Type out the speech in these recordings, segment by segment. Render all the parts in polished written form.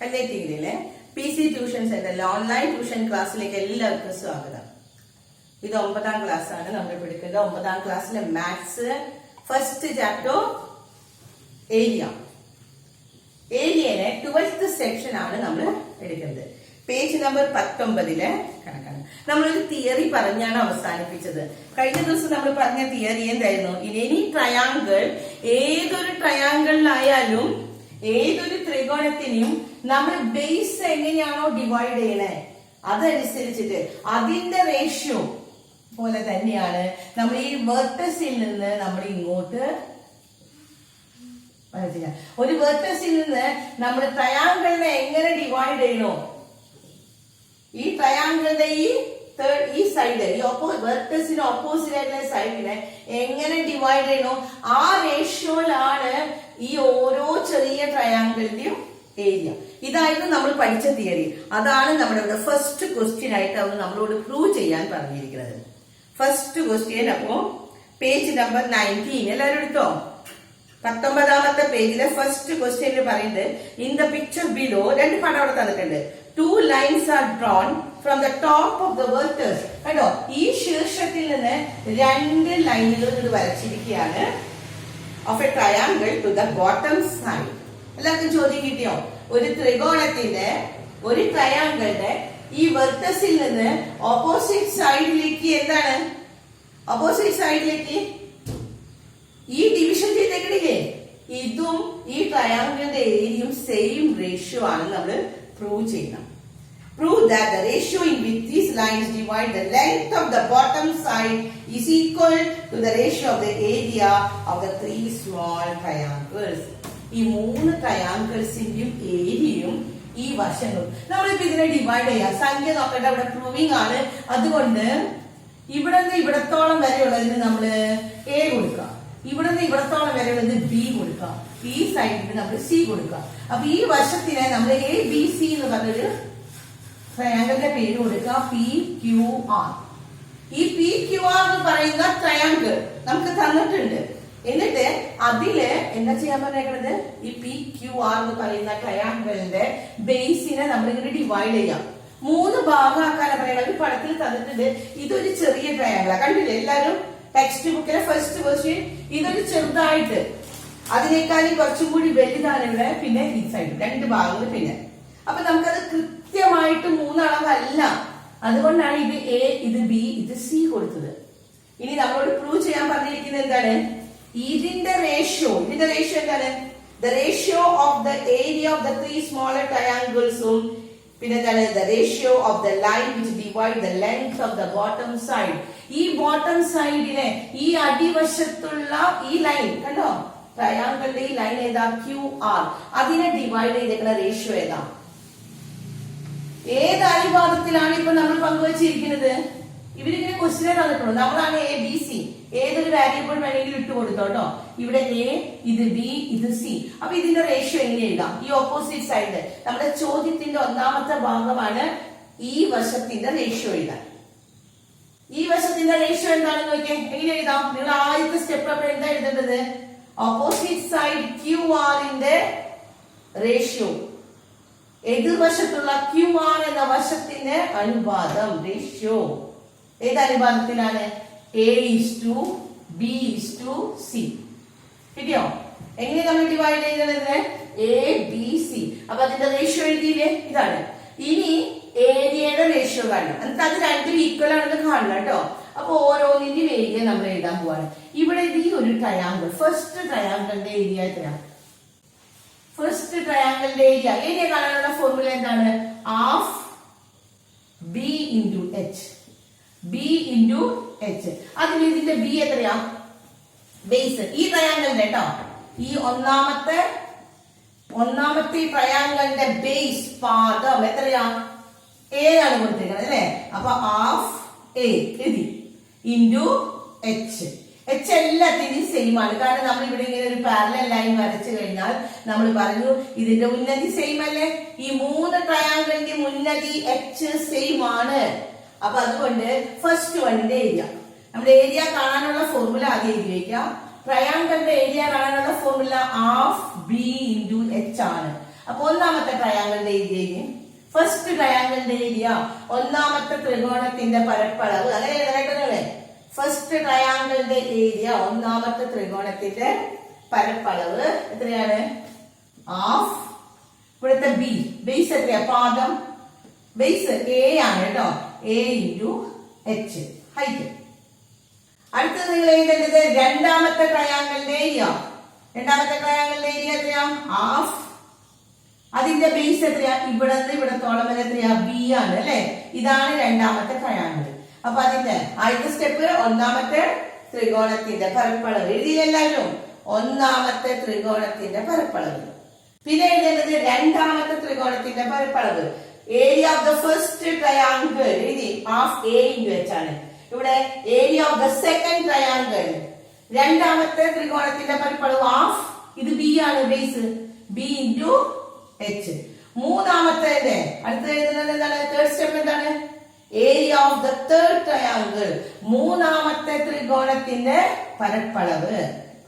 കല്ലേറ്റിയിലെ PC tuition സെന്ററിലെ online tuition ക്ലാസ്സിലേക്ക് എല്ലാവർക്കും സ്വാഗതം. ഇത് 9ാം ക്ലാസ് ആണ് നമ്മൾ പഠിക്കുന്നത്. 9ാം ക്ലാസ്സിലെ മാത്സ് ഫസ്റ്റ് ചാപ്റ്റർ ഏരിയയിലെ 12th സെക്ഷൻ ആണ് നമ്മൾ എടുക്കുന്നത്. പേജ് നമ്പർ 19 കണക്കാണ്. നമ്മളൊരു തിയറി പറഞ്ഞാണ് അവസാനിപ്പിച്ചത്. കഴിഞ്ഞ ദിവസം നമ്മൾ പറഞ്ഞ തിയറി എന്തായിരുന്നു? ഇനി ട്രയാങ്കിൾ, ഏതൊരു ട്രയാങ്കിളിലായാലും ഏതൊരു ത്രികോണത്തിനെയും നമ്മൾ ബേസ് എങ്ങനെയാണോ ഡിവൈഡ് ചെയ്യണേ അതനുസരിച്ചിട്ട് അതിന്റെ റേഷ്യോ പോലെ തന്നെയാണ് നമ്മൾ ഈ വെർട്ടസിൽ നിന്ന് നമ്മൾ ഇങ്ങോട്ട് ഒരു വെർട്ടസിൽ നിന്ന് നമ്മൾ ട്രയാങ്കിളിനെ എങ്ങനെ ഡിവൈഡ് ചെയ്യണോ, ഈ ട്രയാങ്കിളിന്റെ ഈ സൈഡ്, ഈ വെർട്ടസിന് ഓപ്പോസിറ്റ് ആയിട്ടുള്ള സൈഡിനെ എങ്ങനെ ഡിവൈഡ് ചെയ്യണോ ആ റേഷ്യോയിലാണ് ഈ ഓരോ ചെറിയ ട്രയാങ്കിളിന്റെയും ഏരിയ. ഇതായിരുന്നു നമ്മൾ പഠിച്ച തിയറി. അതാണ് നമ്മുടെ ഫസ്റ്റ് ക്വസ്റ്റ്യൻ ആയിട്ട് അവർ നമ്മളോട് പ്രൂവ് ചെയ്യാൻ പറഞ്ഞിരിക്കുന്നത്. ഫസ്റ്റ് ക്വസ്റ്റ്യൻ അപ്പോ പേജ് നമ്പർ 19 എല്ലാവരും എടുത്തോ? 19ാമത്തെ പേജിലെ ഫസ്റ്റ് ക്വസ്റ്റ്യനിൽ പറയുന്നത്, ഇൻ ദ പിക്ചർ ബിലോ, രണ്ട് പടം അവിടെ തന്നിട്ടുണ്ട്. 2 lines are drawn from the top of the vertex. കണ്ടോ, ഈ ശീർഷത്തിൽ നിന്ന് 2 ലൈനുകൾ വരച്ചിരിക്കുകയാണ്. of a triangle to the bottom side. എല്ലാവർക്കും ചോദ്യം കിട്ടിയോ? ഒരു ത്രികോണത്തിന്റെ, ഒരു ട്രയാങ്കിളിന്റെ ഈ വെർട്ടസിൽ നിന്ന് ഓപ്പോസിറ്റ് സൈഡിലേക്ക് എന്താണ്? ഓപ്പോസിറ്റ് സൈഡിലേക്ക് ഈ ഡിവിഷൻ ചെയ്തേക്കണില്ലേ, ഇതും ഈ ട്രയാങ്കിളിന്റെ ഏരിയയും സെയിം റേഷ്യോ ആണ് നമ്മൾ പ്രൂവ് ചെയ്യണം. Prove that the ratio in which these lines divide the length of the bottom side is equal to the ratio of the area of the 3 small triangles. ഈ 3 ട്രയാങ്കിൾസിന്റെയും ഏരിയയും ഈ വശങ്ങളും നമ്മളിപ്പോ ഇതിനെ ഡിവൈഡ് ചെയ്യാം. സംഖ്യ നോക്കട്ടെ, അവിടെ പ്രൂവിംഗ് ആണ്. അതുകൊണ്ട് ഇവിടെ നിന്ന് ഇവിടത്തോളം വരെയുള്ളതിന് നമ്മള് A കൊടുക്കാം, ഇവിടെ നിന്ന് ഇവിടത്തോളം വരെയുള്ളത് B കൊടുക്കാം, ഈ സൈഡിന് നമ്മൾ C കൊടുക്കാം. അപ്പൊ ഈ വശത്തിനെ നമ്മൾ ABC എന്ന് പറഞ്ഞൊരു ട്രയാങ്കിളിന്റെ പേര് കൊടുക്കുക, PQR. ഈ PQR എന്ന് പറയുന്ന ട്രയാങ്കിൾ നമുക്ക് തന്നിട്ടുണ്ട്. എന്നിട്ട് അതില് എന്താ ചെയ്യാൻ പറഞ്ഞേക്കുന്നത്? ഈ PQR എന്ന് പറയുന്ന ട്രയാങ്കിളിന്റെ ബേസിനെ നമ്മൾ ഇങ്ങനെ ഡിവൈഡ് ചെയ്യാം. 3 ഭാഗമാക്കാനാണ് പറയുന്നത്. ഒരു പടത്തിൽ തന്നിട്ടുണ്ട്. ഇതൊരു ചെറിയ ട്രയാങ്കിളാണ്, കണ്ടില്ലേ എല്ലാവരും? ടെക്സ്റ്റ് ബുക്കിലെ ഫസ്റ്റ് ക്വസ്റ്റ്യൻ. ഇതൊരു ചെറുതായിട്ട്, അതിനേക്കാളും കുറച്ചും കൂടി വലുതാണ് ഇവിടെ. പിന്നെ ഈ സൈഡ് 2 ഭാഗങ്ങൾ. പിന്നെ അപ്പൊ നമുക്കത് കൃത്യമായിട്ട് 3 അളവല്ല. അതുകൊണ്ടാണ് ഇത് A, ഇത് B, ഇത് C കൊടുത്തത്. ഇനി നമ്മളോട് പ്രൂവ് ചെയ്യാൻ പറഞ്ഞിരിക്കുന്നത് എന്താണ്? ഇതിന്റെ റേഷ്യോ എന്താണ്? The ratio of the area of the 3 smaller ട്രയാങ്കിൾസും പിന്നെ എന്താണ്? The ratio of the line which divide the length of the bottom side. ഈ ബോട്ടം സൈഡിനെ, ഈ അടിവശത്തുള്ള ഈ ലൈൻ കണ്ടോ, ട്രയാങ്കിളിന്റെ ഈ ലൈൻ ഏതാ? QR. അതിനെ ഡിവൈഡ് ചെയ്തേക്കുന്ന റേഷ്യോ ഏതാ? ഏത് അനുപാതത്തിലാണ് ഇപ്പൊ നമ്മൾ പങ്കുവച്ചിരിക്കുന്നത്? ഇവരിങ്ങനെ ക്വസ്റ്റ്യൻ തന്നിട്ടുള്ളൂ. നമ്മളാണ് ABC, ഏതൊരു വാരിയബിൾ വേണമെങ്കിലും ഇട്ട് കൊടുത്തോട്ടോ. ഇവിടെ A, ഇത് B, ഇത് C. അപ്പൊ ഇതിന്റെ റേഷ്യോ എങ്ങനെ എഴുതാം? ഈ ഓപ്പോസിറ്റ് സൈഡ് നമ്മുടെ ചോദ്യത്തിന്റെ 1ാമത്തെ ഭാഗമാണ് ഈ വശത്തിന്റെ റേഷ്യോ എഴുതാൻ. ഈ വശത്തിന്റെ റേഷ്യോ എന്താണെന്ന് നോക്കിയാൽ എങ്ങനെ എഴുതാം? നിങ്ങൾ ആദ്യത്തെ സ്റ്റെപ്പ് അപ്പൊ എന്താ എഴുതേണ്ടത്? ഓപ്പോസിറ്റ് സൈഡ് QR-ന്റെ റേഷ്യോ, എതിർവശത്തുള്ള QR എന്ന വശത്തിന്റെ അനുപാതം, റേഷ്യോ. ഏത് അനുപാതത്തിലാണ്? A:B:C. കിട്ടിയോ? എങ്ങനെ നമ്മൾ ഡിവൈഡ് ചെയ്യുന്നത്? ABC. അപ്പൊ അതിന്റെ റേഷ്യോ എഴുതിയില്ലേ? ഇതാണ്. ഇനി ഏരിയയുടെ റേഷ്യോ കാണണം. എന്നിട്ട് അത് രണ്ടും ഈക്വൽ ആണെന്ന് കാണണം കേട്ടോ. അപ്പൊ ഓരോന്നിന്റെയും ഏരിയ നമ്മൾ എഴുതാൻ പോവാണ്. ഇവിടെ ഈ ഒരു ട്രയാങ്കിൾ, ഫസ്റ്റ് ട്രയാങ്കിളിന്റെ ഏരിയ എത്രയാണ്? ഫസ്റ്റ് ട്രയാങ്കിളിന്റെ ഏരിയ കാണാനുള്ള ഫോർമുല എന്താണ്? Half B into H. B into H. അതിൽ ഇതിന്റെ B എത്രയാ? ബേസ്. ഈ ട്രയാങ്കിളിന്റെ കേട്ടോ, ഈ ഒന്നാമത്തെ ട്രയാങ്കിളിന്റെ ബേസ് പാദം എത്രയാ? A ആണ് കൊടുത്തിരിക്കുന്നത് അല്ലേ? അപ്പൊ ഹാഫ് A എഴുതി ഇൻറ്റു H. H എല്ലാത്തിനും സെയിം ആണ്. കാരണം നമ്മൾ ഇവിടെ ഇങ്ങനെ ഒരു പാരലൽ ലൈൻ വരച്ചു കഴിഞ്ഞാൽ നമ്മൾ പറഞ്ഞു ഇതിന്റെ ഉന്നതി സെയിം അല്ലേ? ഈ 3 ട്രയാങ്കിളിന്റെ ഉന്നതി H സെയിം ആണ്. അപ്പൊ അതുകൊണ്ട് ഫസ്റ്റ് വണ്ണിന്റെ ഏരിയ, നമ്മുടെ ഏരിയ കാണാനുള്ള ഫോർമുല ആദ്യം എഴുതി വയ്ക്കാം. ട്രയാങ്കിളിന്റെ ഏരിയ കാണാനുള്ള formula half B into H ആണ്. അപ്പൊ ഒന്നാമത്തെ ട്രയാങ്കിളിന്റെ ഏരിയ, ഫസ്റ്റ് ട്രയാങ്കിളിന്റെ ഏരിയ, ഒന്നാമത്തെ ത്രികോണത്തിന്റെ പരപ്പളവ്, അങ്ങനെ എഴുതണേ. ഫസ്റ്റ് ട്രയാങ്കിളിന്റെ ഏരിയ, ഒന്നാമത്തെ ത്രികോണത്തിന്റെ പരപ്പളവ് എത്രയാണ്? ഹാഫ്. ഇവിടുത്തെ ബി ബേസ് എത്രയാ? പാദം ബേസ് എ ആണ് കേട്ടോ. A into H height. അടുത്തത് നിങ്ങൾ എഴുതേണ്ടത് രണ്ടാമത്തെ ട്രയാങ്കിളിന്റെ ഏരിയ. രണ്ടാമത്തെ ട്രയാങ്കിളിന്റെ ഏരിയ എത്രയാ? ഹാഫ്. അതിന്റെ ബേസ് എത്രയാ? ഇവിടെ നിന്ന് ഇവിടത്തോളം വരെ എത്രയാ? ബി ആണ് അല്ലെ. ഇതാണ് രണ്ടാമത്തെ ട്രയാങ്കിൾ. അപ്പൊ അതിന്റെ ആദ്യത്തെ സ്റ്റെപ്പ് ഒന്നാമത്തെ ത്രികോണത്തിന്റെ പരപ്പളവ് എഴുതിയില്ലായിരുന്നു. ഒന്നാമത്തെ ത്രികോണത്തിന്റെ പരപ്പളവ്. പിന്നെ എഴുതേണ്ടത് രണ്ടാമത്തെ ത്രികോണത്തിന്റെ പരപ്പളവ്. Area of the first triangle എഴുതി ഹാഫ് എ ഇൻറ്റു എച്ച് ആണ്. ഇവിടെ area of the second triangle, രണ്ടാമത്തെ ത്രികോണത്തിന്റെ പരപ്പളവ് ഹാഫ്. ഇത് ബി ആണ് ബേസ്, ബി ഇൻറ്റു എച്ച്. മൂന്നാമത്തെ അടുത്ത് എഴുതുന്നത് എന്താണ്? തേർഡ് സ്റ്റെപ്പ് എന്താണ്? Area of the third triangle, മൂന്നാമത്തെ ത്രികോണത്തിന്റെ പരപ്പളവ്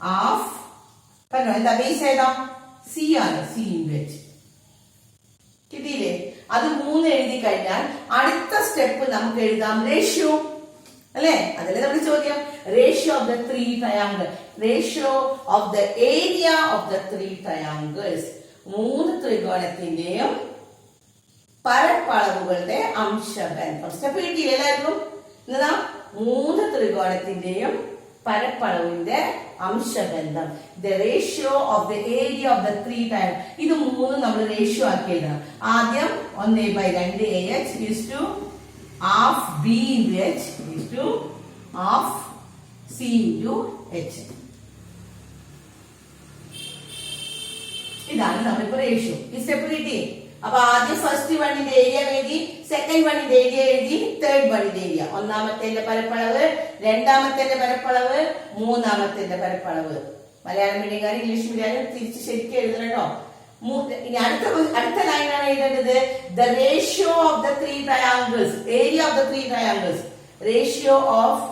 ഹാഫ്. പറഞ്ഞോ എന്താ ബേസ് ഏതാ? സി ആണ്, സി ഇൻറ്റു എച്ച്. കിട്ടിയില്ലേ? അത് 3 എഴുതി കഴിഞ്ഞാൽ അടുത്ത സ്റ്റെപ്പ് നമുക്ക് എഴുതാം റേഷ്യോ അല്ലെ. അതല്ലേ നമ്മുടെ ചോദ്യം. Ratio of the 3 triangle, ratio of the area of the 3 triangles, 3 ത്രികോണത്തിന്റെയും പരപ്പളവുകളുടെ അംശബന്ധം. സ്റ്റെപ്പ് കിട്ടിയില്ലേ എല്ലാവർക്കും? എന്നതാ 3 ത്രികോണത്തിന്റെയും പരപ്പളവിന്റെ അംശബന്ധം. The ratio of the area of the 3 triangle. ഇത് 3 നമ്മൾ റേഷ്യോ ആക്കി എഴുതണം. ആദ്യം 1/2 AH is to half B into H is to half C into H. ഇതാണ് നമ്മളിപ്പോ റേഷ്യോ. ഈ സ്റ്റെപ്പ് കിട്ടി. അപ്പൊ ആദ്യം ഫസ്റ്റ് വണ്ണിന്റെ ഏരിയ എഴുതി, സെക്കൻഡ് വണ്ണിന്റെ ഏരിയ എഴുതി, തേർഡ് വണ്ണിന്റെ ഏരിയ. ഒന്നാമത്തെ പരപ്പളവ്, രണ്ടാമത്തെ പരപ്പളവ്, മൂന്നാമത്തെ പരപ്പളവ്. മലയാളം മീഡിയംകാരും ഇംഗ്ലീഷ് മീഡിയം തിരിച്ച് ശരിക്കും എഴുതണം കേട്ടോ. ഇനി അടുത്ത ലൈനാണ് എഴുതേണ്ടത്. The ratio of the 3 triangles, area of the 3 triangles, ratio of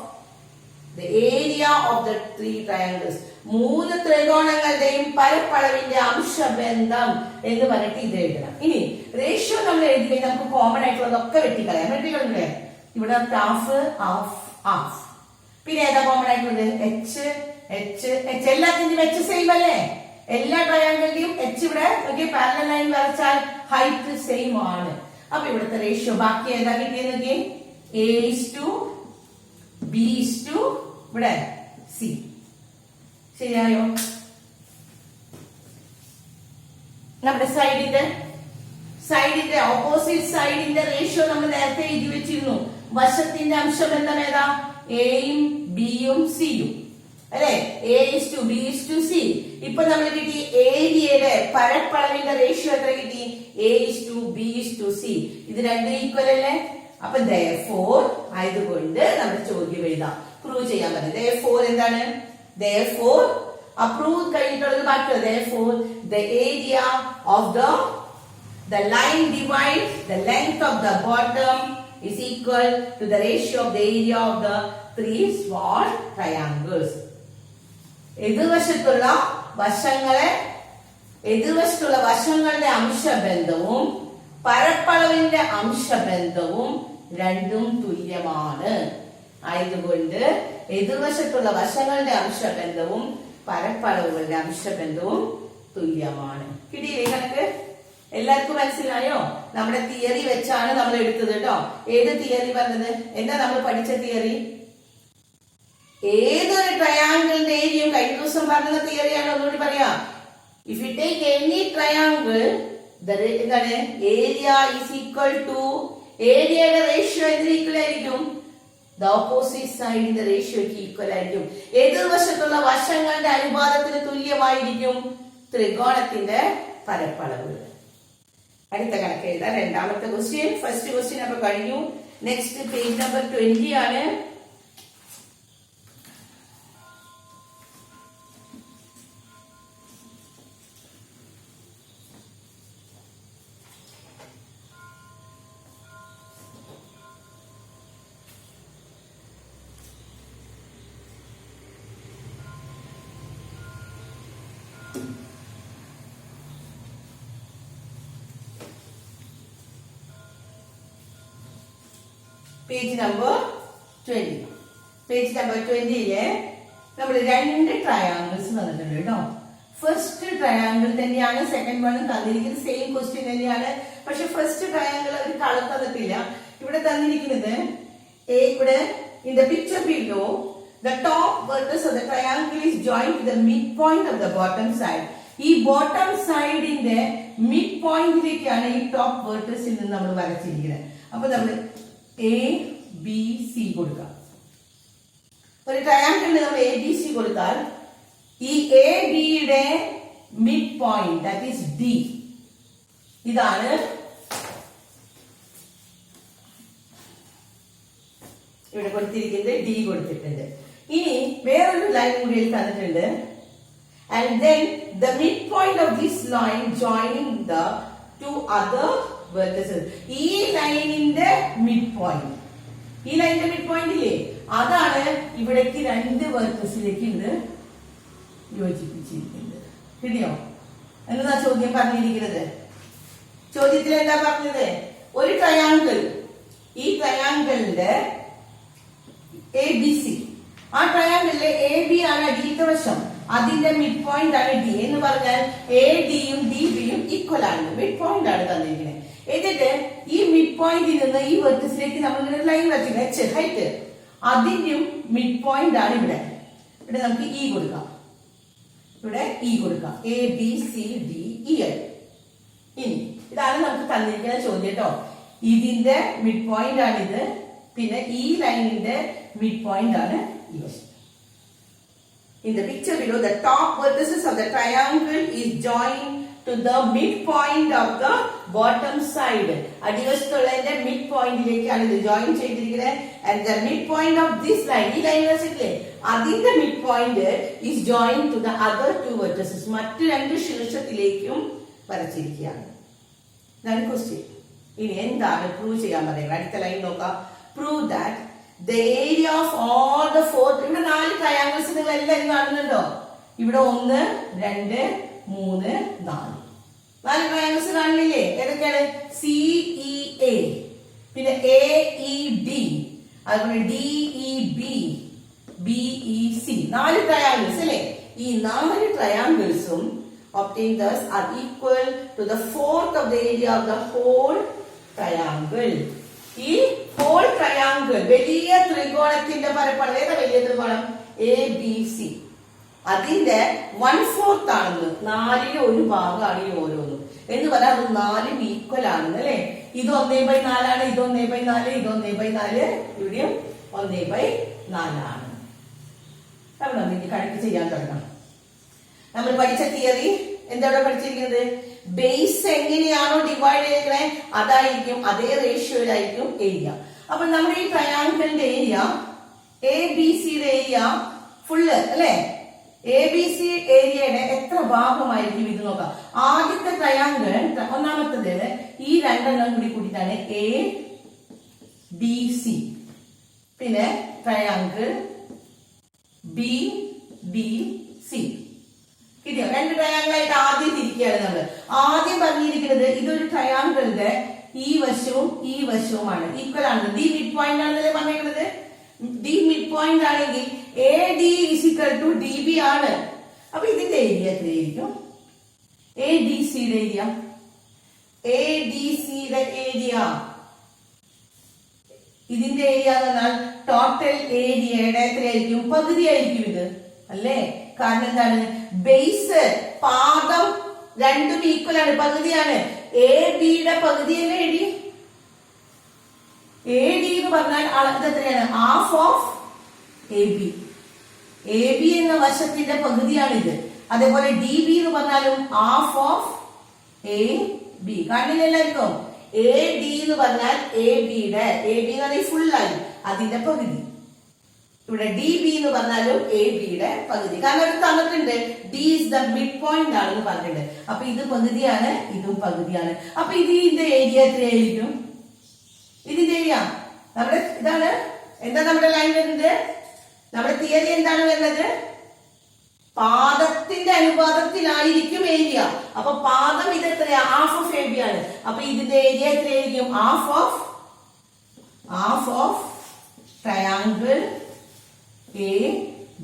the area of the 3 triangles, 3 ത്രികോണങ്ങളുടെയും പരപ്പളവിന്റെ അംശബന്ധം എന്ന് പറഞ്ഞിട്ട് ഇത് എഴുതണം. ഇനി റേഷ്യോ നമ്മൾ എഴുതി കഴിഞ്ഞാൽ നമുക്ക് കോമൺ ആയിട്ടുള്ളതൊക്കെ വെട്ടിക്കളയാം. വെട്ടിക്കളഞ്ഞേ ഇവിടെ ഹാഫ് ഹാഫ് ഹാഫ്. പിന്നെ ഏതാ കോമൺ ആയിട്ടുള്ളത്? H H H. എല്ലാത്തിന്റെയും എച്ച് സെയിം അല്ലേ? എല്ലാ ട്രയാങ്കിളിന്റെയും എച്ച് ഇവിടെ പാരലൽ ലൈൻ വരച്ചാൽ ഹൈറ്റ് സെയിം ആണ്. അപ്പൊ ഇവിടുത്തെ റേഷ്യോ ബാക്കി ഏതാ കിട്ടിയത്? A is to B is to ഇവിടെ സി. ശരിയായോ? നമ്മുടെ സൈഡിന്റെ ഓപ്പോസിറ്റ് സൈഡിന്റെ റേഷ്യോ നമ്മൾ നേരത്തെ എഴുതി വെച്ചിരുന്നു. വശത്തിന്റെ അംശബന്ധം ഏതാ? എയും ബിയും സിയും അല്ലെ. A is to B is to C. ഇപ്പൊ നമ്മൾ കിട്ടി ഏരിയയുടെ പരപ്പളവിന്റെ റേഷ്യോ എത്ര കിട്ടി? A is to B is to C. ഇത് രണ്ടും ഈക്വൽ അല്ലേ? അപ്പൊ therefore ആയതുകൊണ്ട് നമ്മുടെ ചോദ്യം എഴുതാം. പ്രൂവ് ചെയ്യാൻ പറ്റും. therefore എന്താണ്? therefore approve കഴിഞ്ഞിട്ടുള്ളത് ബാക്കിയോ? therefore the area of the line divides the length of the bottom is equal to the ratio of the area of the 3 small triangles. എതിർവശത്തുള്ള വശങ്ങളുടെ അംശബന്ധവും പരപ്പളവിന്റെ അംശബന്ധവും രണ്ടും തുല്യമാണ്. ആയതുകൊണ്ട് എതിർവശത്തുള്ള വശങ്ങളുടെ അംശബന്ധവും പരപ്പളവുകളുടെ അംശബന്ധവും തുല്യമാണ്. കിട്ടിയില്ലേ കണക്ക്? എല്ലാവർക്കും മനസ്സിലായോ? നമ്മുടെ തിയറി വെച്ചാണ് നമ്മൾ എടുത്തത് കേട്ടോ. ഏത് തിയറി പറഞ്ഞത്? എന്താ നമ്മൾ പഠിച്ച തിയറി? ഏതൊരു ട്രയാങ്കിളിന്റെ ഏരിയയും കഴിഞ്ഞ ദിവസം പറഞ്ഞ തിയറിയാണ്. ഒന്നുകൂടി പറയാം. If you take any triangle, എന്താണ് ഏരിയ ഈസ് ഈക്വൽ ടു, ഏരിയയുടെ റേഷ്യോ എന്തിന് ഈക്വൽ ആയിരിക്കും? ദ ഓപ്പോസിറ്റ് സൈഡിന്റെ റേഷ്യോക്ക് ഈക്വൽ ആയിരിക്കും. എതിർവശത്തുള്ള വശങ്ങളുടെ അനുപാതത്തിന് തുല്യമായിരിക്കും ത്രികോണത്തിന്റെ പരപ്പളവ്. അടുത്ത കണക്ക് എഴുതാം. രണ്ടാമത്തെ ക്വസ്റ്റ്യൻ. ഫസ്റ്റ് ക്വസ്റ്റ്യൻ അപ്പൊ കഴിഞ്ഞു. നെക്സ്റ്റ് പേജ് നമ്പർ 20 ആണ്. Page number 20. പേജ് നമ്പർ 20 നമ്മൾ രണ്ട് ട്രയാങ്കിൾസ് തന്നിട്ടുണ്ട് കേട്ടോ. ഫസ്റ്റ് ട്രയാങ്കിൾ തന്നെയാണ്, സെക്കൻഡ് വൺ തന്നിരിക്കുന്നത് സെയിം ക്വസ്റ്റ്യൻ തന്നെയാണ്. പക്ഷെ ഫസ്റ്റ് ട്രയാങ്കിൾ അവർ കളർ തന്നിട്ടില്ല. ഇവിടെ തന്നിരിക്കുന്നത് ഇവിടെ in the picture below the top vertex of the triangle is joined to the midpoint of the bottom side. ഈ ബോട്ടം സൈഡിന്റെ മിഡ് പോയിന്റിലേക്കാണ് ഈ ടോപ്പ് വെർട്ടസിൽ നിന്ന് നമ്മൾ വരച്ചിരിക്കുന്നത്. അപ്പൊ നമ്മൾ ABC കൊടുക്കാം. ഒരു ട്രയാങ്കിളിന് നമ്മൾ ABC കൊടുത്താൽ ഈ ABയുടെ mid point that is D. ഇതാണ് ഇവിടെ കൊടുത്തിരിക്കുന്നത്, D കൊടുത്തിട്ടുണ്ട്. ഇനി വേറൊരു ലൈൻ കൂടി തന്നിട്ടുണ്ട്. And then the midpoint of this line joining the two other vertices. ഈ ലൈനിന്റെ മിഡ് പോയിന്റ്, ഈ ലൈനിന്റെ മിഡ് പോയിന്റ് ഇല്ലേ, അതാണ് ഇവിടേക്ക് രണ്ട് വെർട്ടിസിലേക്ക് ഇത് യോജിപ്പിച്ചിരിക്കുന്നത്. കിട്ടിയോ? എന്നതാ ചോദ്യം പറഞ്ഞിരിക്കുന്നത്? ചോദ്യത്തിൽ എന്താ പറഞ്ഞത്? ഒരു ട്രയാങ്കിൾ, ഈ ട്രയാങ്കിളിന്റെ ABC, ആ ട്രയാങ്കിളിലെ AB ആണ് അടിയിലത്തെ വശം, അതിന്റെ മിഡ് പോയിന്റ് ആണ് D എന്ന് പറഞ്ഞാൽ ADയും DBയും ഈക്വൽ ആണ്, മിഡ് പോയിന്റ് ആണ് തന്നിരിക്കുന്നത്. എന്നിട്ട് ഈ മിഡ് പോയിന്റിൽ നിന്ന് ഈ വെർട്ടിസിലേക്ക് നമ്മൾ ലൈൻ വരച്ചിട്ടുണ്ട്, H ഹൈറ്റ്, അതിന്റെയും മിഡ് പോയിന്റ് ആണ് ഇവിടെ. ഇവിടെ നമുക്ക് E കൊടുക്കാം, ഇവിടെ E കൊടുക്കാം, ABCDEL. ഇനി ഇതാണ് നമുക്ക് തന്നിരിക്കുന്ന ചോദ്യം കേട്ടോ. ഇതിന്റെ മിഡ് പോയിന്റ് ആണ് ഇത്, പിന്നെ ഈ ലൈനിന്റെ മിഡ് പോയിന്റ് ആണ് ഈ വശം. In the picture below, the top vertices of the triangle is joined to the midpoint of the bottom side. അടിവശത്തുള്ളതിന്റെ മിഡ് പോയിന്റിലേക്കാണ് ഇത് ജോയിൻ ചെയ്തിരിക്കുന്നത്. And the midpoint of this line, ഈ ലൈൻ വെച്ചിട്ടില്ലേ, അതിന്റെ mid point is joined to the other two vertices. മറ്റു രണ്ട് ശീർഷത്തിലേക്കും വരച്ചിരിക്കുകയാണ്. ഇതാണ് ക്വസ്റ്റ്യൻ. ഇനി എന്താണ് പ്രൂവ് ചെയ്യാൻ പറയുന്നത്? അടുത്ത ലൈൻ നോക്കാം. Prove that the area of all the four, ഇവിടെ 4 ട്രയാങ്കിൾസ് നിങ്ങൾ എല്ലാവരും കാണുന്നുണ്ടോ? ഇവിടെ 1 2 3 4 ട്രയാങ്കിൾസ് കാണുന്നില്ലേ? ഏതൊക്കെയാണ്? CEA, പിന്നെ AED, അതുപോലെ DEB, BEC, 4 ട്രയാങ്കിൾസ് അല്ലേ? ഈ 4 ട്രയാങ്കിൾസും obtained thus are equal to the fourth of the area of the whole triangle. ഈ ഹോൾ ട്രയാങ്കിൾ, വലിയ ത്രികോണത്തിന്റെ പരപ്പളവ്, ഏതാ വലിയ ത്രികോണം? ABC, അതിന്റെ 1/4 ആണെന്ന്, 4ലെ ഒരു ഭാഗമാണ് ഈ ഓരോന്നും എന്ന് പറഞ്ഞാൽ അത് 4 ഈക്വൽ ആണെന്ന് അല്ലെ. ഇത് 1/4 ആണ്, ഇത് 1/4, ഇത് 1/4, ഇവിടെയും 1/4 ആണ്. നമ്മൾ നമുക്ക് കണക്ക് ചെയ്യാൻ തുടങ്ങാം. നമ്മൾ പഠിച്ച തിയറി എന്താണ് പഠിച്ചിരിക്കുന്നത്? ബേസ് എങ്ങനെയാണോ ഡിവൈഡ് ചെയ്തേ അതായിരിക്കും, അതേ റേഷ്യോയിലായിരിക്കും ഏരിയ. അപ്പൊ നമ്മുടെ ഈ ട്രയാങ്കിളിന്റെ ഏരിയ, ABCയുടെ ഏരിയ ഫുള്ള് അല്ലെ, ABC ഏരിയയുടെ എത്ര ഭാഗമായിരിക്കും ഇത് നോക്കാം. ആദ്യത്തെ ട്രയാങ്കിൾ, ഒന്നാമത്തേത് ഈ രണ്ടെണ്ണം കൂടി കൂട്ടിയിട്ടാണ് ABC. പിന്നെ ട്രയാങ്കിൾ BDC. കിട്ടിയോ? 2 ട്രയാങ്കിളായിട്ട് ആദ്യം തിരിക്കുകയാണ് നമ്മൾ. ആദ്യം പറഞ്ഞിരിക്കുന്നത് ഇതൊരു ട്രയാങ്കിളിന്റെ ഈ വശവും ഈ വശവുമാണ് ഈക്വൽ ആണ്. D മിഡ് പോയിന്റ് ആണെന്നല്ലേ പറഞ്ഞിരിക്കുന്നത്. D മിഡ് പോയിന്റ് ആണെങ്കിൽ AD = DB ആണ്. അപ്പൊ ഇതിന്റെ ഏരിയ എത്രയായിരിക്കും? ADCയുടെ ഏരിയ, ADCയുടെ ഏരിയ, ഇതിന്റെ ഏരിയ എന്ന് പറഞ്ഞാൽ ടോട്ടൽ ഏരിയയുടെ എത്രയായിരിക്കും? പകുതിയായിരിക്കും ഇത് അല്ലേ? കാരണം എന്താണ്? ബേസ്, പാദം രണ്ടും ഈക്വൽ ആണ്, പകുതിയാണ്. ABയുടെ പകുതിയല്ലേ AD? AD എന്ന് പറഞ്ഞാൽ അളവ് എത്രയാണ്? Half of AB. AB എന്ന വശത്തിന്റെ പകുതിയാണിത്. അതേപോലെ DB എന്ന് പറഞ്ഞാലും ഹാഫ് ഓഫ് AB. കണ്ടില്ല എല്ലാവർക്കും? AD എന്ന് പറഞ്ഞാൽ AB എന്ന് പറഞ്ഞാൽ ഫുൾ ആയി അതിന്റെ പകുതി. ഇവിടെ DB എന്ന് പറഞ്ഞാലും ABയുടെ പകുതി. കാരണം അത് തന്നിട്ടുണ്ട് D is the mid point ആണെന്ന് പറഞ്ഞിട്ടുണ്ട്. അപ്പൊ ഇത് പകുതിയാണ്, ഇതും പകുതിയാണ്. അപ്പൊ ഇതിന്റെ ഏരിയ എത്രയായിരിക്കും? ഇതിന്റെ ഏരിയ നമ്മുടെ ഇതാണ്. എന്താ നമ്മുടെ ലൈൻ വരുന്നത്? നമ്മുടെ തിയറി എന്താണ് വരുന്നത്? പാദത്തിന്റെ അനുപാതത്തിലായിരിക്കും ഏരിയ. അപ്പൊ പാദം ഇത് എത്രയാ? ഹാഫ് ഓഫ് AB ആണ്. അപ്പൊ ഇതിന്റെ ഏരിയ എത്രയായിരിക്കും? Half of half of triangle A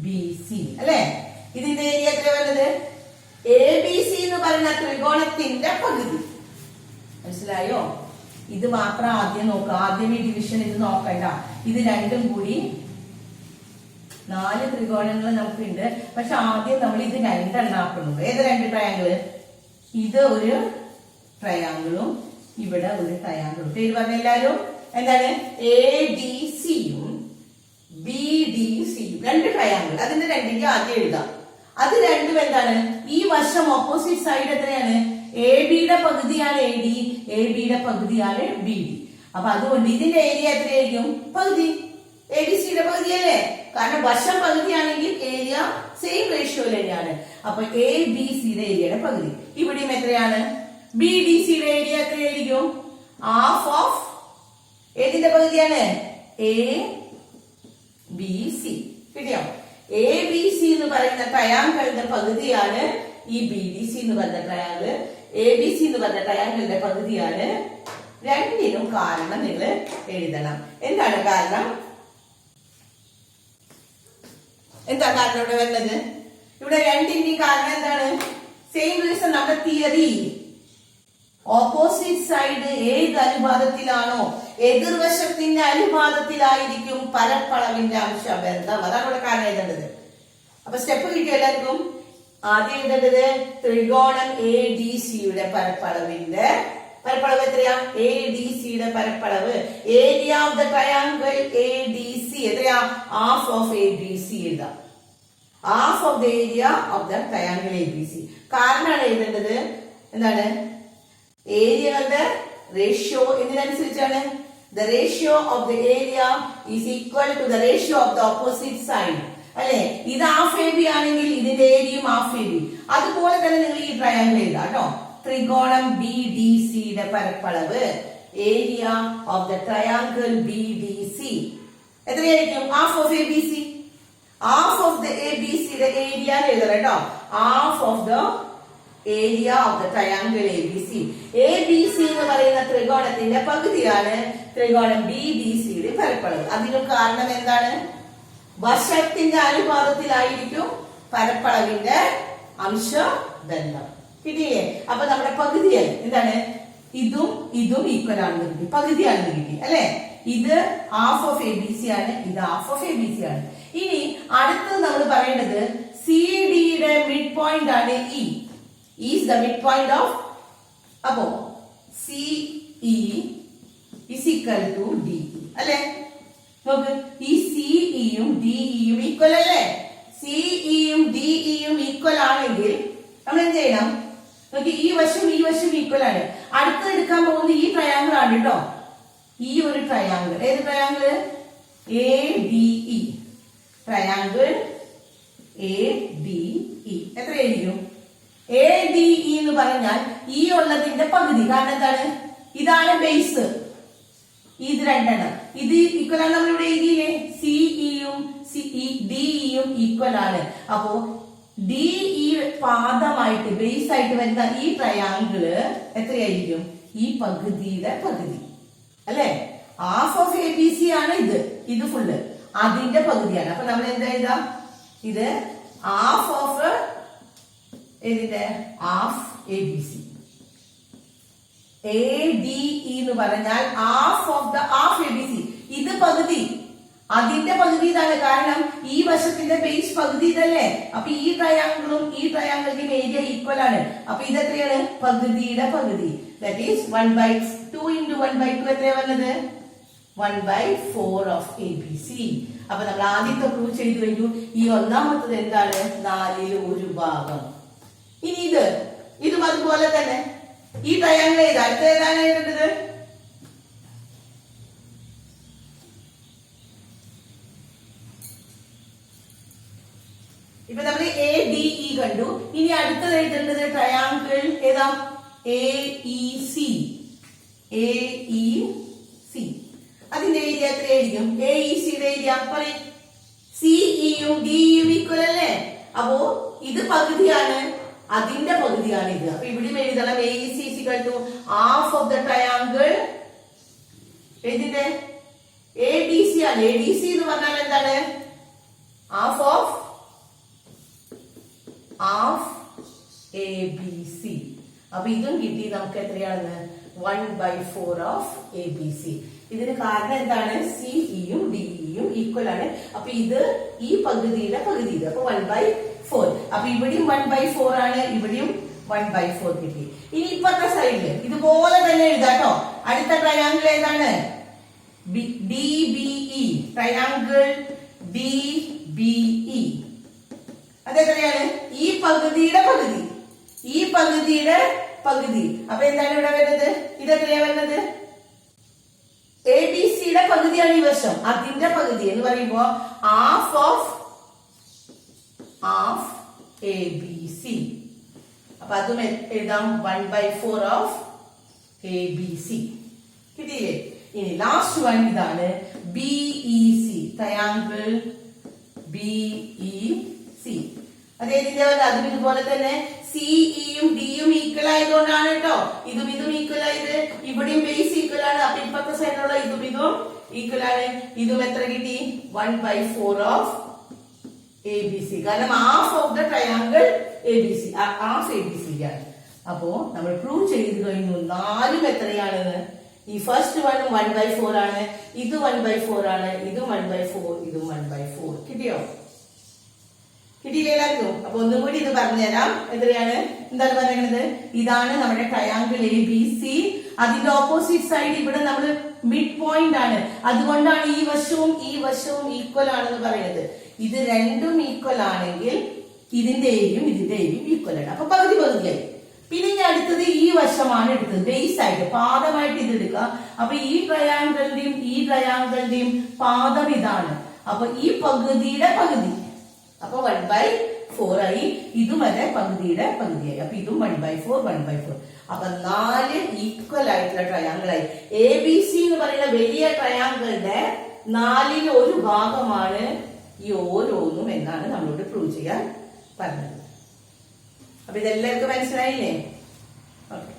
B C അല്ലെ. ഇതിന്റെ ഏരിയ എത്ര വരുന്നത്? എ ബി സി എന്ന് പറയുന്ന ത്രികോണത്തിന്റെ പകുതി. മനസ്സിലായോ? ഇത് മാത്രം ആദ്യം നോക്കുക. ആദ്യം ഈ ഡിവിഷൻ ഇത് നോക്കണ്ട. ഇത് രണ്ടും കൂടി 4 ത്രികോണങ്ങൾ നമുക്കുണ്ട്. പക്ഷെ ആദ്യം നമ്മൾ ഇത് രണ്ടെണ്ണം ആക്കുന്നു. ഏത് 2 ട്രയാങ്കിള്? ഇത് ഒരു ട്രയാങ്കിളും ഇവിടെ ഒരു ട്രയാങ്കിളും. പേര് പറഞ്ഞ എല്ലാരും എന്താണ്? എ ഡി സിയും ബി ഡി സിയും 2 ട്രയാങ്കിൾ. അതിന്റെ രണ്ടിന്റെ ആദ്യം എഴുതാം. അത് രണ്ടും എന്താണ്? ഈ വശം ഓപ്പോസിറ്റ് സൈഡ് എത്രയാണ്? എ ബിയുടെ പകുതിയാണ് എ ഡി, എ ബിയുടെ പകുതിയാണ് ബി ഡി. അപ്പൊ അതുകൊണ്ട് ഇതിന്റെ ഏരിയ എത്രയായിരിക്കും? പകുതി. എ ബി സിയുടെ പകുതി അല്ലേ? കാരണം വശം പകുതിയാണെങ്കിൽ ഏരിയ സെയിം റേഷ്യോയിൽ തന്നെയാണ്. അപ്പൊ എ ബി സിയുടെ ഏരിയയുടെ പകുതി. ഇവിടെയും എത്രയാണ്? ബി ഡി സിയുടെ ഏരിയ എത്രയായിരിക്കും? ഹാഫ് ഓഫ് ഏതിന്റെ പകുതിയാണ്? A B C. കിട്ടിയോ? എ ബി സി എന്ന് പറയുന്ന ട്രയാങ്കിളിന്റെ പകുതിയാണ് ഈ ബി ഡി സി എന്ന് പറഞ്ഞ ട്രയാങ്കിൾ. എ ബി സി എന്ന് പറഞ്ഞ ട്രയാങ്കിളിന്റെ പകുതിയാണ്. രണ്ടിനും കാരണം നിങ്ങൾ എഴുതണം. എന്താണ് കാരണം? എന്താ കാരണം ഇവിടെ വരുന്നത്? ഇവിടെ രണ്ടിന്റെയും കാരണം എന്താണ്? Same reason. നമ്മുടെ തിയറി ഓപ്പോസിറ്റ് സൈഡ് ഏത് അനുപാതത്തിലാണോ എതിർവശത്തിന്റെ അനുപാതത്തിലായിരിക്കും പരപ്പളവിന്റെ അംശബന്ധം. അതാണ് ഇവിടെ കാരണം എഴുതേണ്ടത്. അപ്പൊ സ്റ്റെപ്പ് കിട്ടിയ എല്ലാവർക്കും? ആദ്യം എഴുതേണ്ടത് ത്രികോണം എ ഡി സിയുടെ പരപ്പളവിന്റെ പരപ്പളവ് എത്രയാ? എ ഡി സിയുടെ പരപ്പളവ്. Area of the triangle A D C എത്രയാ? Half of A B C എഴുതാം. Half of the area of the triangle A B C. കാരണമാണ് എഴുതേണ്ടത്. എന്താണ്? ഏരിയകളുടെ റേഷ്യോ എന്തിനനുസരിച്ചാണ്? The ratio of the area is equal to the ratio of the opposite side അല്ലെ. ഇത് half A B ആണെങ്കിൽ ഇതിന്റെ ഏരിയയും ഹാഫ് എ ബി. അതുപോലെ തന്നെ നിങ്ങൾ ഈ ട്രയാങ്കിൾ എഴുതാം കേട്ടോ. ത്രികോണം ബി ഡി സിയുടെ പരപ്പളവ് area of the triangle B D C എത്രയായിരിക്കും? Half of A B C. Half of the A B സിയുടെ ഏരിയ എഴുതണം കേട്ടോ. Half of the area of the triangle A B C. A B C എന്ന് പറയുന്ന ത്രികോണത്തിന്റെ പകുതിയാണ് ത്രികോണം B D സിയുടെ പരപ്പളവ്. അതിനും കാരണം എന്താണ്? വശത്തിന്റെ അനുപാതത്തിലായിരിക്കും പരപ്പളവിന്റെ അംശബന്ധം. കിട്ടിയില്ലേ? അപ്പൊ നമ്മുടെ പകുതിയായി. എന്താണ്? ഇതും ഇതും ഈക്വൽ ആണെന്ന് കിട്ടി, പകുതിയാണെന്ന് കിട്ടി അല്ലെ. ഇത് half of A B C ആണ്, ഇത് half of A B C ആണ്. ഇനി അടുത്തത് നമ്മൾ പറയേണ്ടത് സി ഡിയുടെ മിഡ് പോയിന്റ് ആണ് E. Is the mid point of. അപ്പോ C E is equal to D അല്ലെ. നോക്ക്, ഈ സിഇയും ഡിഇയും ഈക്വൽ അല്ലേ? സിഇയും ഡിഇയും ഈക്വൽ ആണെങ്കിൽ നമ്മൾ എന്ത് ചെയ്യണം? നോക്കി, ഈ വശം ഈക്വൽ ആണ്. അടുത്ത് എടുക്കാൻ പോകുന്നത് ഈ ട്രയാങ്കിൾ ആണ് കേട്ടോ. ഈ ഒരു ട്രയാങ്കിൾ. ഏത് triangle? A D E. Triangle A D E എത്രയായിരിക്കും? എ ഡി ഇ എന്ന് പറഞ്ഞാൽ ഈ ഉള്ളതിന്റെ പകുതി. കാരണം എന്താണ്? ഇതാണ് ബേസ്. ഇത് രണ്ടെണ്ണം. ഇത് ഈക്വൽ ആണ്. നമ്മളിവിടെ എഴുതിയില്ലേ? സിഇയും ഡിഇയും ഈക്വൽ ആണ്. അപ്പോ ഡിഇ പാദമായിട്ട് ബേസ് ആയിട്ട് വരുന്ന ഈ ട്രയാങ്കിള് എത്രയായിരിക്കും? ഈ പകുതിയുടെ പകുതി അല്ലെ. Half of A B C ആണ് ഇത്. ഇത് ഫുള്ള് അതിന്റെ പകുതിയാണ്. അപ്പൊ നമ്മൾ എന്താ എഴുതാം? ഇത് ഹാഫ് ഓഫ് ഇതിന്റെ half A B C. A D E എന്ന് പറഞ്ഞാൽ half of the half A B C. ഇത് പകുതി, അതിന്റെ പകുതി ഇതാണ്. കാരണം ഈ വശത്തിന്റെ ബേസ് പകുതി ഇതല്ലേ. അപ്പൊ ഈ ട്രയാങ്കിളും ഈ ട്രയാങ്കിളിന്റെ ഏരിയ ഈക്വൽ ആണ്. അപ്പൊ ഇത് എത്രയാണ്? പകുതിയുടെ പകുതി. ദാറ്റ് ഈസ് 1/2 into 1/2 എത്രയാ വന്നത്? 1/4 ഓഫ് എ ബി സി. അപ്പൊ നമ്മൾ ആദ്യത്തെ പ്രൂവ് ചെയ്തു കഴിഞ്ഞു. ഈ ഒന്നാമത്തത് എന്താണ്? 1/4. ഇനി ഇതും അതുപോലെ തന്നെ. ഈ ട്രയാങ്കിൾ ഏതാ? അടുത്ത ഏതാണ് എഴുതേണ്ടത്? ഇപ്പൊ നമ്മൾ എ ഡി ഇ കണ്ടു. ഇനി അടുത്തത് എഴുതേണ്ടത് ട്രയാങ്കിൾ ഏതാ? A E C. A E C. അതിന്റെ ഏരിയ എത്രയായിരിക്കും? എ ഇ സിയുടെ ഏരിയ പറയും. സിഇയും ഡിഇയും ഈക്വൽ അല്ലേ. അപ്പോ ഇത് പകുതിയാണ്, അതിന്റെ പകുതിയാണ് ഇത്. അപ്പൊ ഇവിടെ എഴുതണം A E C equal to half of the triangle. ഇതിന്റെ എ ഡി സി ആണ്. എ ഡി സി എന്ന് പറഞ്ഞാൽ എന്താണ്? Half of A B C. അപ്പൊ ഇതും കിട്ടി നമുക്ക് എത്രയാണെന്ന്? 1/4 ഓഫ് എ ബി സി. ഇതിന് കാരണം എന്താണ്? സിഇയും ഡിഇയും ഈക്വൽ ആണ്. അപ്പൊ ഇത് ഈ പകുതിയുടെ പകുതി, അപ്പൊ 1/4. അപ്പൊ ഇവിടെയും 1/4 ആണ്, ഇവിടെയും 1/4 കിട്ടി. ഇനി ഇപ്പത്തെ സൈഡില് ഇതുപോലെ തന്നെ എഴുതാട്ടോ. അടുത്ത ട്രയാങ്കിൾ ഏതാണ്? D B E. Triangle D B E അതെത്രയാണ്? ഈ പകുതിയുടെ പകുതി, ഈ പകുതിയുടെ പകുതി. അപ്പൊ എന്താണ് ഇവിടെ വരുന്നത്? ഇതെത്രയാ വരുന്നത്? എ ബി സിയുടെ പകുതിയാണ് ഈ വശം. അതിന്റെ പകുതി എന്ന് പറയുമ്പോ ഹാഫ് എ ബി സി. അപ്പൊ അതും എഴുതാം 1/4 ഓഫ് എ ബി സി. കിട്ടിയില്ലേ? ഇനി ലാസ്റ്റ് വൺ ഇതാണ് B E C. Triangle B E C. അതേതിന്റെ അതും ഇതുപോലെ തന്നെ സിഇയും ഡിയും ഈക്വൽ ആയതുകൊണ്ടാണ് കേട്ടോ ഇതും ഈക്വൽ ആയത്. ഇവിടെയും ബേസ് ഈക്വൽ ആണ്. അപ്പൊ ഇപ്പത്തെ സൈഡിലുള്ള ഇതും ഈക്വൽ ആണ്. ഇതും എത്ര കിട്ടി? 1/4 ഓഫ് എ ബി സി. കാരണം half of the triangle A B C, half A B C ആണ്. അപ്പോ നമ്മൾ പ്രൂവ് ചെയ്ത് കഴിഞ്ഞു. 4ഉം എത്രയാണെന്ന്? ഈ ഫസ്റ്റ് വണ്ണും 1/4 ആണ്, ഇത് 1/4 ആണ്, ഇതും 1/4, ഇതും 1/4. കിട്ടിയോ? കിട്ടിയില്ലേ എല്ലാവർക്കും? അപ്പൊ ഒന്നും കൂടി ഇത് പറഞ്ഞുതരാം. എത്രയാണ്? എന്താണ് പറയുന്നത്? ഇതാണ് നമ്മുടെ ട്രയാങ്കിൾ എ ബി സി. അതിന്റെ ഓപ്പോസിറ്റ് സൈഡ് ഇവിടെ നമ്മൾ മിഡ് പോയിന്റ് ആണ്. അതുകൊണ്ടാണ് ഈ വശവും ഈക്വൽ ആണെന്ന് പറയുന്നത്. ഇത് രണ്ടും ഈക്വൽ ആണെങ്കിൽ ഇതിന്റെയും ഈക്വൽ ആണ്. അപ്പൊ പകുതി പകുതിയായി. പിന്നെ ഇനി അടുത്തത് ഈ വശമാണ് എടുത്തത്, ബേസ് ആയിട്ട് പാദമായിട്ട് ഇത് എടുക്കുക. അപ്പൊ ഈ ട്രയാങ്കിളിന്റെയും പാദം ഇതാണ്. അപ്പൊ ഈ പകുതിയുടെ പകുതി, അപ്പൊ 1/4 ആയി. ഇതും വരെ പകുതിയുടെ പകുതിയായി. അപ്പൊ ഇതും 1/4. അപ്പൊ 4 ഈക്വൽ ആയിട്ടുള്ള ട്രയാങ്കിൾ ആയി. എ ബി സി എന്ന് പറയുന്ന വലിയ ട്രയാങ്കിളിന്റെ 4ൽ ഒരു ഭാഗമാണ് ഈ ഓരോന്നും എന്നാണ് നമ്മളോട് പ്രൂവ് ചെയ്യാൻ പറഞ്ഞത്. അപ്പൊ ഇതെല്ലാവർക്കും മനസ്സിലായില്ലേ? ഓക്കെ.